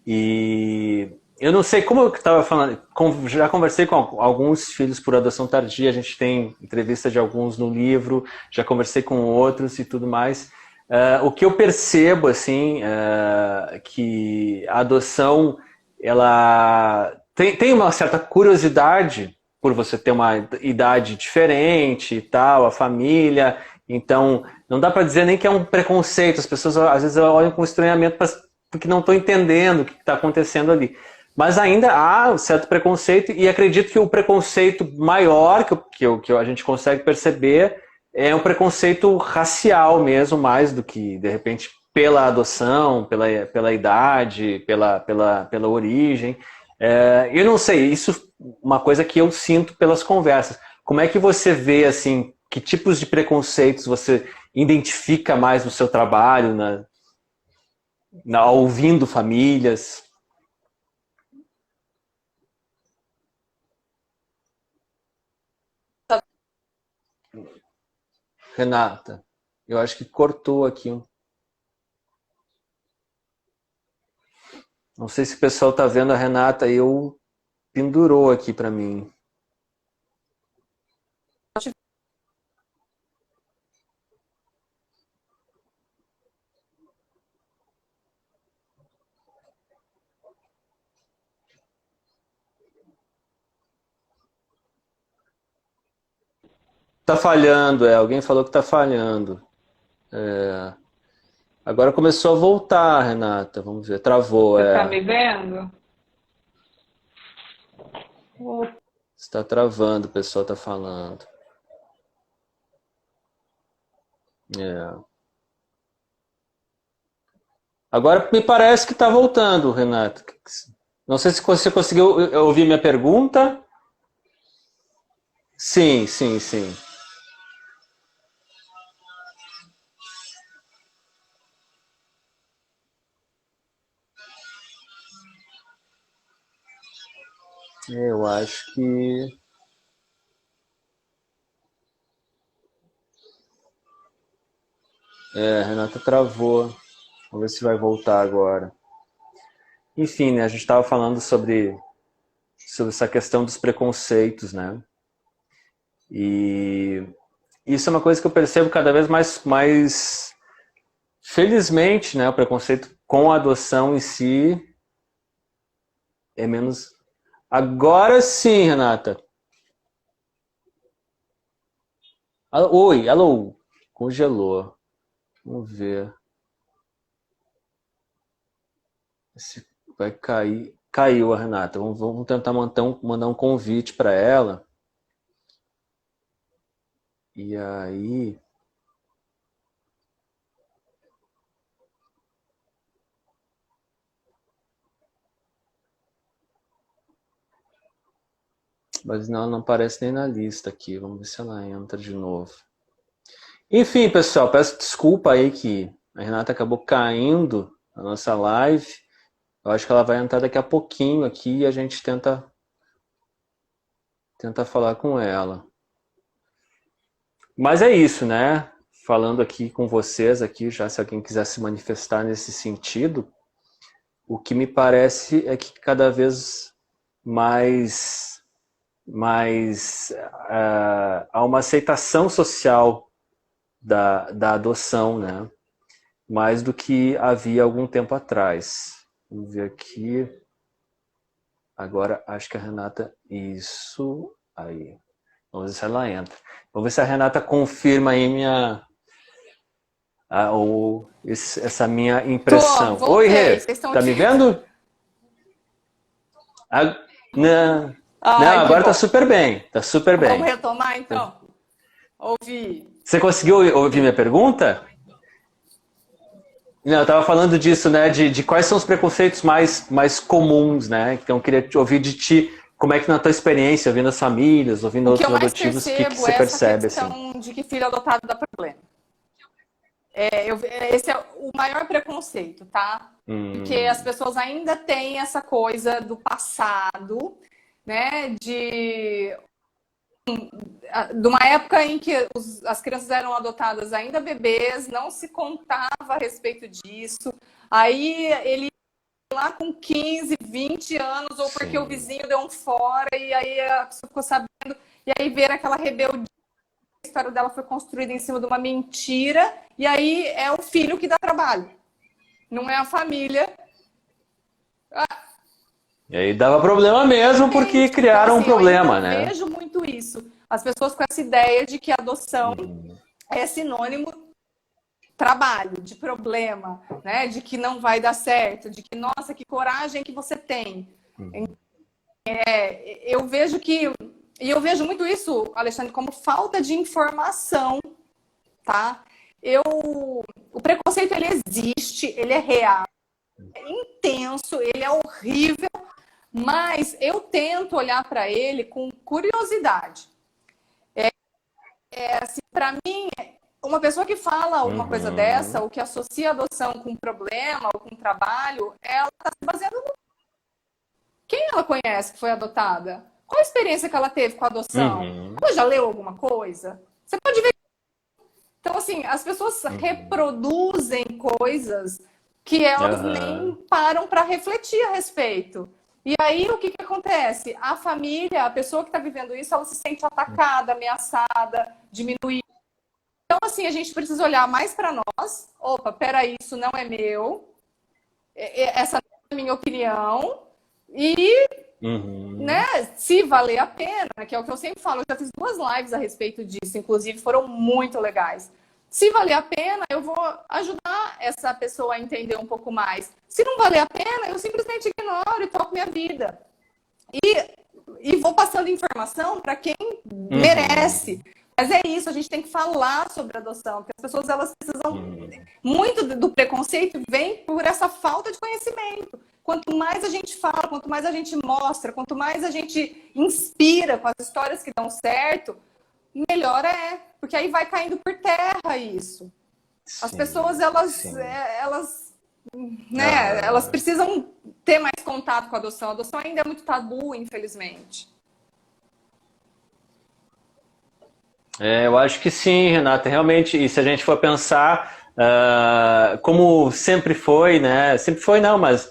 E eu não sei como eu estava falando, já conversei com alguns filhos por adoção tardia, a gente tem entrevista de alguns no livro, já conversei com outros e tudo mais. O que eu percebo, assim, que a adoção, ela tem uma certa curiosidade por você ter uma idade diferente e tal, a família, então não dá para dizer nem que é um preconceito, as pessoas às vezes olham com estranhamento porque não estão entendendo o que está acontecendo ali. Mas ainda há um certo preconceito, e acredito que o preconceito maior que a gente consegue perceber é um preconceito racial mesmo, mais do que, de repente, pela adoção, pela idade, pela origem. Eu não sei, isso é uma coisa que eu sinto pelas conversas. Como é que você vê, assim, que tipos de preconceitos você identifica mais no seu trabalho, ouvindo famílias? Renata, eu acho que cortou aqui. Não sei se o pessoal tá vendo a Renata, eu pendurou aqui para mim. Tá falhando, alguém falou que tá falhando. Agora começou a voltar, Renata. Vamos ver, travou, Você tá me vendo? Está travando, o pessoal tá falando. Agora me parece que tá voltando, Renata. Não sei se você conseguiu ouvir minha pergunta. Sim, sim, sim. Eu acho que... a Renata travou. Vamos ver se vai voltar agora. Enfim, né, a gente estava falando sobre essa questão dos preconceitos, né? E isso é uma coisa que eu percebo cada vez mais felizmente, né? O preconceito com a adoção em si é menos... Agora sim, Renata. Oi, alô. Congelou. Vamos ver. Se vai cair. Caiu a Renata. Vamos tentar mandar um convite para ela. E aí... Mas não, ela não aparece nem na lista aqui. Vamos ver se ela entra de novo. Enfim, pessoal, peço desculpa aí que a Renata acabou caindo na nossa live. Eu acho que ela vai entrar daqui a pouquinho aqui e a gente tenta falar com ela. Mas é isso, né? Falando aqui com vocês aqui, já se alguém quiser se manifestar nesse sentido, o que me parece é que cada vez mais há uma aceitação social da adoção, né? Mais do que havia algum tempo atrás. Vamos ver aqui. Agora acho que a Renata... Isso aí. Vamos ver se ela entra. Vamos ver se a Renata confirma aí essa minha impressão. Tô, Oi, voltei. Rê. Vocês estão Tá me aqui? vendo? Não, não, Ai, que agora tá bom. super bem. Tá super Vamos bem. retomar, então? Ouvi. Você conseguiu ouvir minha pergunta? Não, eu estava falando disso, né? De quais são os preconceitos mais comuns, né? Então eu queria ouvir de ti como é que na tua experiência, ouvindo as famílias, ouvindo O que eu outros mais adotivos, o que percebo você é essa percebe, assim? questão de que filho adotado dá problema. Esse é o maior preconceito, tá? Porque as pessoas ainda têm essa coisa do passado, né? De uma época em que as crianças eram adotadas ainda bebês, não se contava a respeito disso. Aí ele lá com 15, 20 anos, ou porque o vizinho deu um fora, e aí a pessoa ficou sabendo, e aí ver aquela rebeldia, a história dela foi construída em cima de uma mentira, e aí é o filho que dá trabalho, não é a família. E aí dava problema mesmo porque criaram então, um assim, eu problema, ainda né? vejo muito isso. As pessoas com essa ideia de que a adoção é sinônimo de trabalho, de problema, né? De que não vai dar certo, de que, nossa, que coragem que você tem. Eu vejo que... E eu vejo muito isso, Alexandre, como falta de informação, tá? O preconceito, ele existe, ele é real, é intenso, ele é horrível, mas eu tento olhar para ele com curiosidade. Assim, para mim, uma pessoa que fala uma coisa dessa, ou que associa a adoção com problema ou com trabalho, ela está se baseando no... Quem ela conhece que foi adotada? Qual a experiência que ela teve com a adoção? Ela já leu alguma coisa? Você pode ver. Então, assim, as pessoas reproduzem coisas que elas nem param para refletir a respeito. E aí, o que acontece? A família, a pessoa que está vivendo isso, ela se sente atacada, ameaçada, diminuída. Então, assim, a gente precisa olhar mais para nós. Opa, peraí, isso não é meu. Essa não é a minha opinião. E, né, se valer a pena, que é o que eu sempre falo, eu já fiz 2 lives a respeito disso, inclusive foram muito legais. Se valer a pena, eu vou ajudar essa pessoa a entender um pouco mais. Se não valer a pena, eu simplesmente ignoro e toco minha vida. E vou passando informação para quem merece. Mas é isso, a gente tem que falar sobre adoção, porque as pessoas elas precisam... Muito do preconceito vem por essa falta de conhecimento. Quanto mais a gente fala, quanto mais a gente mostra, quanto mais a gente inspira com as histórias que dão certo, melhor é. Porque aí vai caindo por terra isso. Sim, as pessoas, elas precisam ter mais contato com a adoção. A adoção ainda é muito tabu, infelizmente. Eu acho que sim, Renata, realmente, e se a gente for pensar, como sempre foi, né? Sempre foi não, mas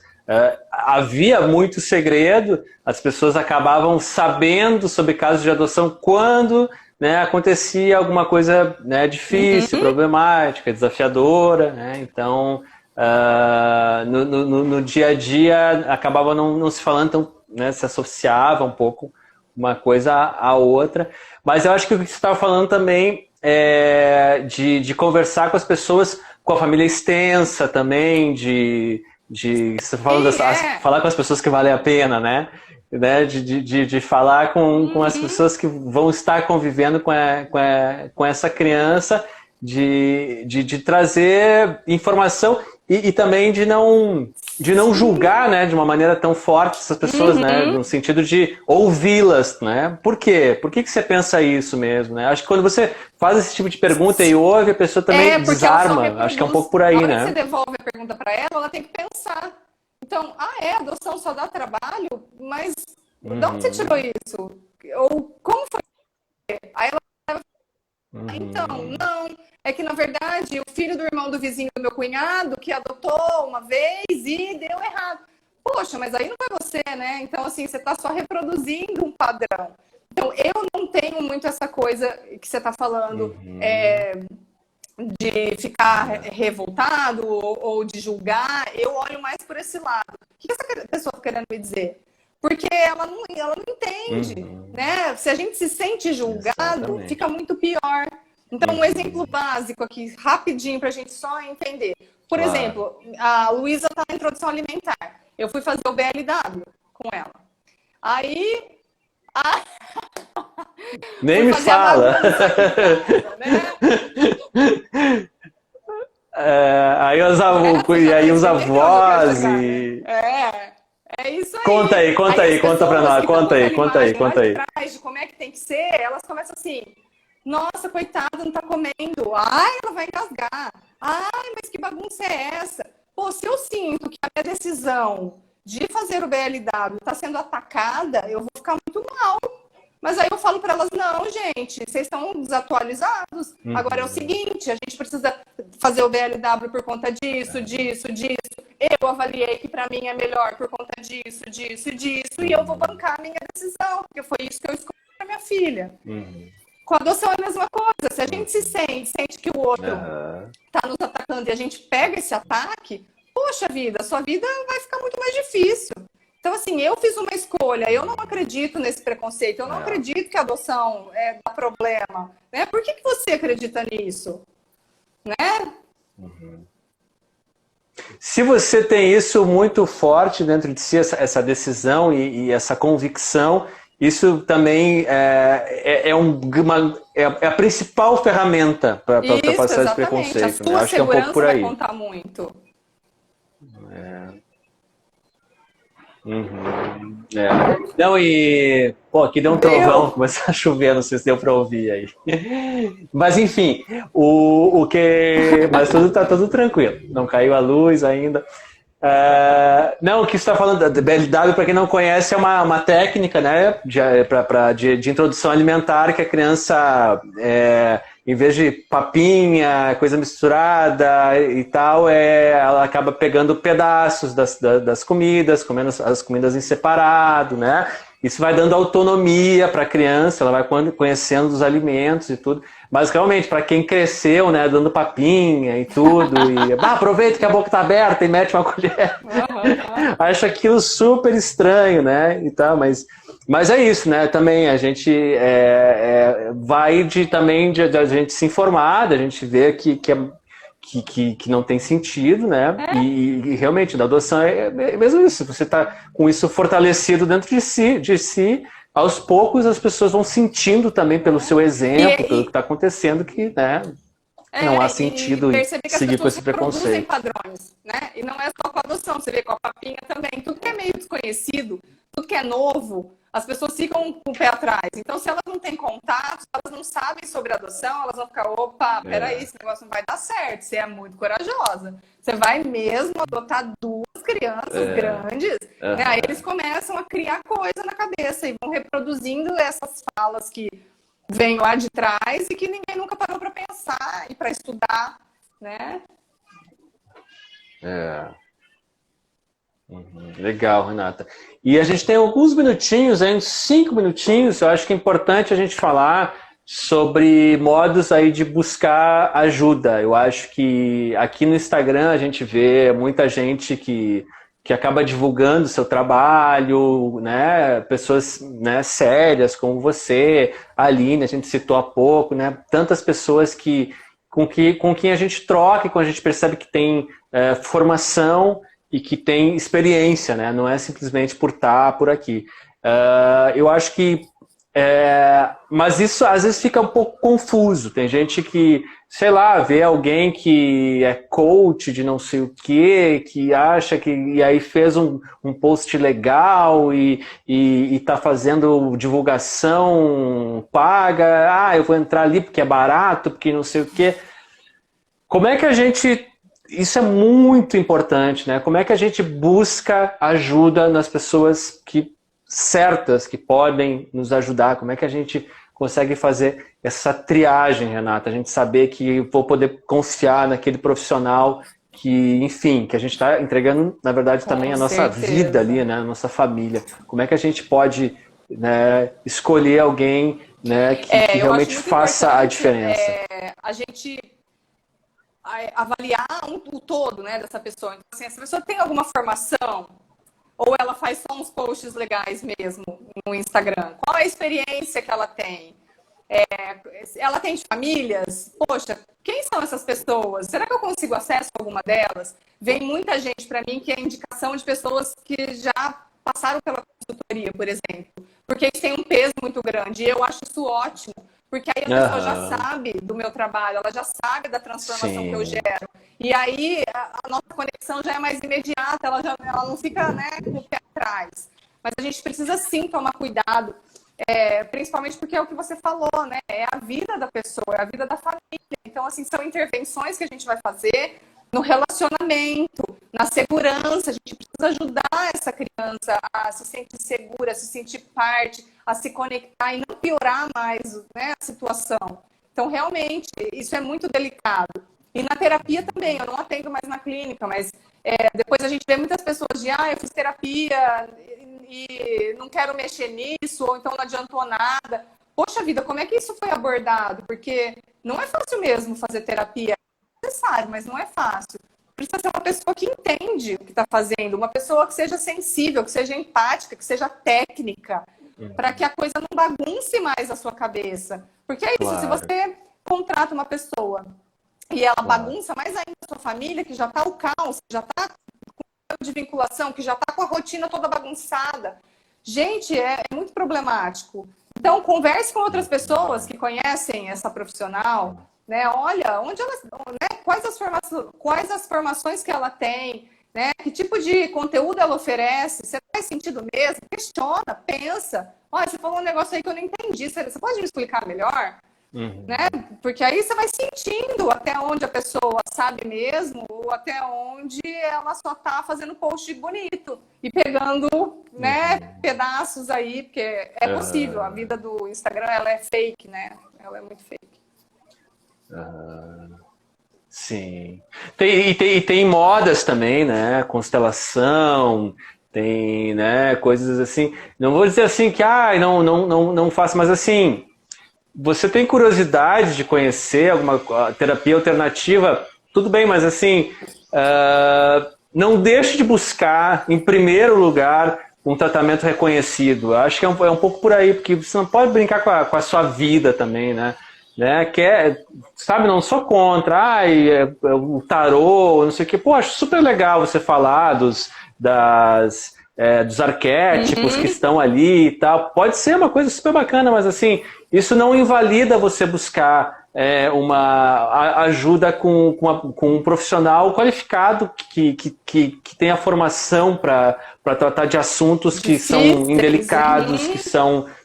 havia muito segredo, as pessoas acabavam sabendo sobre casos de adoção quando, né, acontecia alguma coisa, né, difícil, problemática, desafiadora, né? Então, no dia a dia acabava não se falando, então, né, se associava um pouco uma coisa à outra. Mas eu acho que o que você estava falando também é de conversar com as pessoas, com a família extensa também, você falando falar com as pessoas que valem a pena, né? De falar com as pessoas que vão estar convivendo com essa criança, de trazer informação e também de não julgar, né, de uma maneira tão forte essas pessoas, né, no sentido de ouvi-las, né? Por quê? Por que você pensa isso mesmo, né? Acho que quando você faz esse tipo de pergunta e ouve, a pessoa também desarma. Acho que é um pouco por aí, né? Quando você devolve a pergunta para ela tem que pensar. Então, adoção só dá trabalho? Mas de onde você tirou isso? Ou como foi? Aí ela então, não. É que, na verdade, o filho do irmão do vizinho do meu cunhado, que adotou uma vez e deu errado. Poxa, mas aí não é você, né? Então, assim, você está só reproduzindo um padrão. Então, eu não tenho muito essa coisa que você está falando de ficar revoltado ou de julgar. Eu olho mais por esse lado. O que essa pessoa está querendo me dizer? Porque ela não entende, né? Se a gente se sente julgado, fica muito pior. Então, um exemplo básico aqui, rapidinho, para a gente só entender. Por exemplo, a Luísa está na introdução alimentar. Eu fui fazer o BLW com ela. Aí... Nem me fala! Aí os avós e... É isso aí. Conta aí, conta pra nós, conta aí. De como é que tem que ser, elas começam assim, nossa, coitada, não tá comendo. Ai, ela vai engasgar. Ai, mas que bagunça é essa? Pô, se eu sinto que a minha decisão de fazer o BLW tá sendo atacada, eu vou ficar muito mal. Mas aí eu falo para elas, não, gente, vocês estão desatualizados. Agora é o seguinte, a gente precisa fazer o BLW por conta disso. Eu avaliei que para mim é melhor por conta disso, e eu vou bancar a minha decisão, porque foi isso que eu escolhi para minha filha. Com a adoção é a mesma coisa. Se a gente se sente que o outro está nos atacando e a gente pega esse ataque, poxa vida, a sua vida vai ficar muito mais difícil. Então, assim, eu fiz uma escolha, eu não acredito nesse preconceito, eu não acredito que a adoção dá problema. Né? Por que você acredita nisso? Né? Se você tem isso muito forte dentro de si, essa decisão e essa convicção, isso também é a principal ferramenta para passar esse preconceito. A sua Acho que é um pouco por aí. Vai contar muito. Não, e... Pô, aqui deu um trovão, começou a chover, não sei se deu para ouvir aí. Mas enfim, mas tá tudo tranquilo, não caiu a luz ainda. Não, o que você está falando da BLW, para quem não conhece, é uma técnica, né, de introdução alimentar que a criança em vez de papinha, coisa misturada e tal, ela acaba pegando pedaços das comidas, comendo as comidas em separado, né? Isso vai dando autonomia para a criança, ela vai conhecendo os alimentos e tudo. Mas realmente, para quem cresceu, né, dando papinha e tudo, e aproveita que a boca está aberta e mete uma colher, acha aquilo super estranho, né? E tal, mas é isso, né? Também a gente vai também de a gente se informar, da gente ver que não tem sentido, né? E realmente, da adoção é mesmo isso. Você está com isso fortalecido dentro de si, aos poucos as pessoas vão sentindo também pelo seu exemplo, pelo que está acontecendo, que, né, não há sentido em perceber que as seguir com pessoas esse reproduzem preconceito. padrões, né? E não é só com a adoção, você vê com a papinha também. Tudo que é meio desconhecido, tudo que é novo, as pessoas ficam com o pé atrás. Então, se elas não têm contato, se elas não sabem sobre adoção, elas vão ficar, opa, peraí, esse negócio não vai dar certo. Você é muito corajosa. Você vai mesmo adotar duas crianças grandes, né? Aí eles começam a criar coisa na cabeça e vão reproduzindo essas falas que vêm lá de trás e que ninguém nunca parou para pensar e para estudar, né? Legal, Renata. E a gente tem alguns minutinhos, aí, uns 5 minutinhos, eu acho que é importante a gente falar sobre modos aí de buscar ajuda. Eu acho que aqui no Instagram a gente vê muita gente que acaba divulgando seu trabalho, né? Pessoas, né, sérias como você, a Aline, a gente citou há pouco, né? Tantas pessoas com quem a gente troca, com a gente percebe que tem formação e que tem experiência, né? Não é simplesmente por estar por aqui. Eu acho que mas isso às vezes fica um pouco confuso. Tem gente que, sei lá, vê alguém que é coach de não sei o quê, que acha que. E aí fez um post legal e tá fazendo divulgação paga. Eu vou entrar ali porque é barato, porque não sei o quê. Como é que a gente. Isso é muito importante, né? Como é que a gente busca ajuda nas pessoas certas que podem nos ajudar? Como é que a gente consegue fazer essa triagem, Renata? A gente saber que vou poder confiar naquele profissional que, enfim, que a gente está entregando, na verdade, também a nossa vida ali, né? A nossa família. Como é que a gente pode, né, escolher alguém, né, que realmente faça a diferença? A gente avaliar o todo, né, dessa pessoa. Então, assim, essa pessoa tem alguma formação? Ou ela faz só uns posts legais mesmo no Instagram? Qual é a experiência que ela tem? Ela atende famílias? Poxa, quem são essas pessoas? Será que eu consigo acesso a alguma delas? Vem muita gente para mim que é indicação de pessoas que já passaram pela consultoria, por exemplo. Porque eles têm um peso muito grande. E eu acho isso ótimo. Porque aí a pessoa já sabe do meu trabalho, ela já sabe da transformação que eu gero. E aí a nossa conexão já é mais imediata, ela não fica, né, com o pé atrás. Mas a gente precisa sim tomar cuidado, principalmente porque é o que você falou, né? É a vida da pessoa, é a vida da família. Então, assim, são intervenções que a gente vai fazer no relacionamento, na segurança. A gente precisa ajudar essa criança a se sentir segura, a se sentir parte, a se conectar e não piorar mais, né, a situação. Então, realmente, isso é muito delicado. E na terapia também, eu não atendo mais na clínica, mas depois a gente vê muitas pessoas de, eu fiz terapia e não quero mexer nisso, ou então não adiantou nada. Poxa vida, como é que isso foi abordado? Porque não é fácil mesmo fazer terapia. É necessário, mas não é fácil. Precisa ser uma pessoa que entende o que está fazendo, uma pessoa que seja sensível, que seja empática, que seja técnica, para que a coisa não bagunce mais a sua cabeça. Porque é isso, se você contrata uma pessoa e ela bagunça mais ainda a sua família, que já está o caos, que já está com de vinculação, que já está com a rotina toda bagunçada. Gente, é muito problemático. Então, converse com outras pessoas que conhecem essa profissional, né? Olha, onde ela, né? Quais as formações que ela tem, né? Que tipo de conteúdo ela oferece? Você faz sentido mesmo? Questiona, pensa. Olha, você falou um negócio aí que eu não entendi. Você pode me explicar melhor? Né? Porque aí você vai sentindo até onde a pessoa sabe mesmo ou até onde ela só tá fazendo post bonito e pegando, né, pedaços aí, porque é possível. A vida do Instagram, ela é fake, né? Ela é muito fake. Sim. E tem modas também, né? Constelação, tem, né, coisas assim. Não vou dizer assim que não faço, mas assim, você tem curiosidade de conhecer alguma terapia alternativa, tudo bem, mas assim, não deixe de buscar, em primeiro lugar, um tratamento reconhecido. Acho que é um pouco por aí, porque você não pode brincar com a sua vida também, né? Sabe, não sou contra, o tarô, não sei o que. Pô, acho super legal você falar dos arquétipos que estão ali e tal. Pode ser uma coisa super bacana, mas assim, isso não invalida você buscar uma ajuda com um profissional qualificado que tenha formação para tratar de assuntos que são indelicados,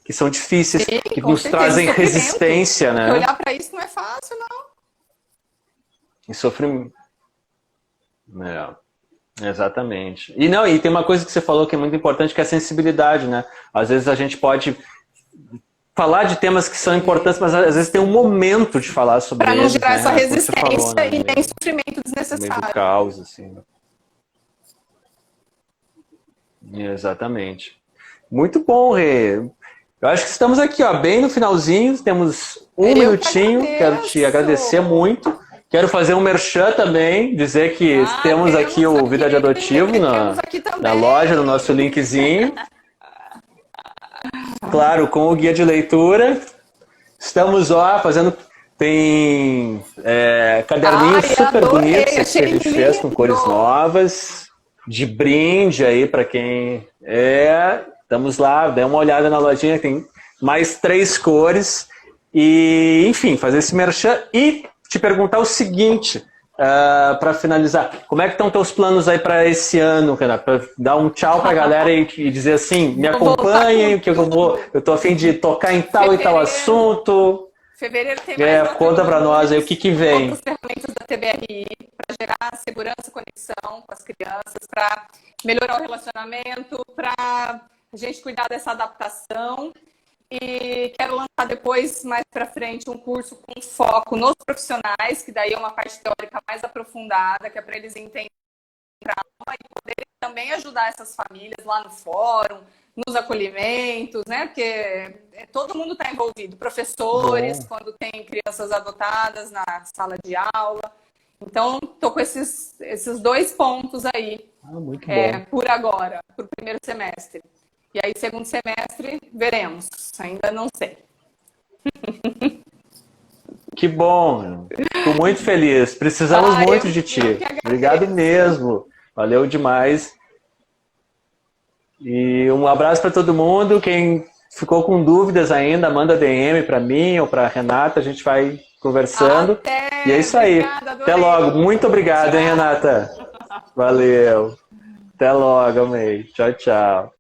que são difíceis, Sim, que com nos certeza, trazem sofrimento. resistência, Porque né? olhar para isso não é fácil, não. E sofrimento. Exatamente. E tem uma coisa que você falou que é muito importante, que é a sensibilidade, né? Às vezes a gente pode falar de temas que são importantes, mas às vezes tem um momento de falar sobre Para não eles, gerar né? essa Como você resistência falou, né? e nem sofrimento No meio do desnecessário. caos, assim. Exatamente. Muito bom, Rê. Eu acho que estamos aqui, ó, bem no finalzinho, temos um Eu que minutinho, quero te agradecer agradeço. muito. Quero fazer um merchan também, dizer que temos aqui o Vida de Adotivo Temos aqui na loja, no nosso também. linkzinho. Claro, com o guia de leitura. Estamos, ó, fazendo. Tem caderninhos Ai, super adorei, bonitos aqui que a achei gente fez com cores lindo. novas, de brinde aí para quem Estamos lá, dê uma olhada na lojinha, tem mais 3 cores. E, enfim, fazer esse merchan e te perguntar o seguinte, para finalizar, como é que estão teus planos aí para esse ano, Renato? Para dar um tchau para a galera e dizer assim, me Vou voltar acompanhem, com que eu tô a fim de tocar em tal e tal assunto. Fevereiro tem mais Conta para nós aí o que vem. outras ferramentas da TBRI para gerar segurança e conexão com as crianças, para melhorar o relacionamento, para a gente cuidar dessa adaptação. E quero lançar depois, mais para frente, um curso com foco nos profissionais, que daí é uma parte teórica mais aprofundada, que é para eles entenderem e poderem também ajudar essas famílias lá no fórum, nos acolhimentos, né? Porque todo mundo está envolvido, professores, quando tem crianças adotadas na sala de aula. Então, estou com esses 2 pontos aí, Muito bom. por agora, para o primeiro semestre. E aí, segundo semestre, veremos. Ainda não sei. Que bom. Fico muito feliz. Precisamos muito de ti. Obrigado mesmo. Valeu demais. E um abraço para todo mundo. Quem ficou com dúvidas ainda, manda DM para mim ou para Renata. A gente vai conversando. Até. E é isso aí. Obrigada, até logo. Muito obrigado, hein, Renata? Valeu. Até logo, amei. Tchau, tchau.